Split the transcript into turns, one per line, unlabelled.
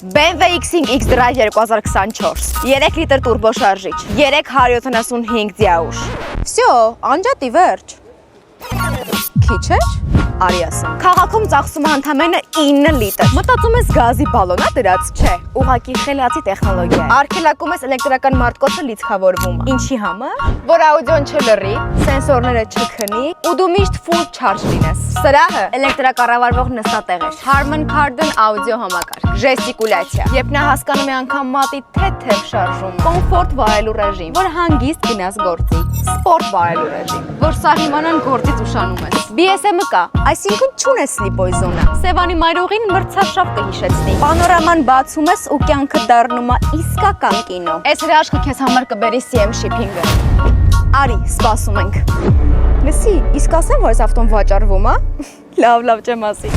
BMW X5 X-Drive 2024, 3 լիտր տուրբո շարժիչ, 375 դիաուշ։ Всё, անջատի վերջ։ Քիչ էր։ Արի ասեմ։ Քաղաքում ծախսում է ընդամենը 9 լիտր։ Մտածում ես գազի բալոնա դրած։ Չէ, ուղղակի խելացի տեխնոլոգիա է։ Արգելակում ես էլեկտրական մարտկոցը լիցքավորվում է։ Ինչի համար։ Որ աուդիոն չլռի, սենսորները չքնի, ու դու միշտ full charge լինես։ Սրահը էլեկտրակառավարվող նստատեղ է։ Harman Kardon աուդիո համակարգ, ժեստիկուլյացիա։ Երբ նա հասկանում է անգամ մատի թեթև շարժումը, կոմֆորտ վարելու ռեժիմ, որ հանգիստ գնաս գործի, սպորտ վարելու ռեժիմ, որ սա հիմանան գործից ուշանում ես։ BSM-ը կա, այսինքն չունես սլիպոյ զոնա։ Սևանի մայրուղին մրցարշավ կհիշեցնի։ Պանորաման բացում ես ու կյանքը դառնում է իսկական կինո։ Այս հրաշքը քեզ համար կբերի CM Shipping-ը։ Արի, սպասում ենք։ Լսի, իսկ ասեմ, որ այս ավտոն վաճառվում է։ Լավ, չեմ ասի։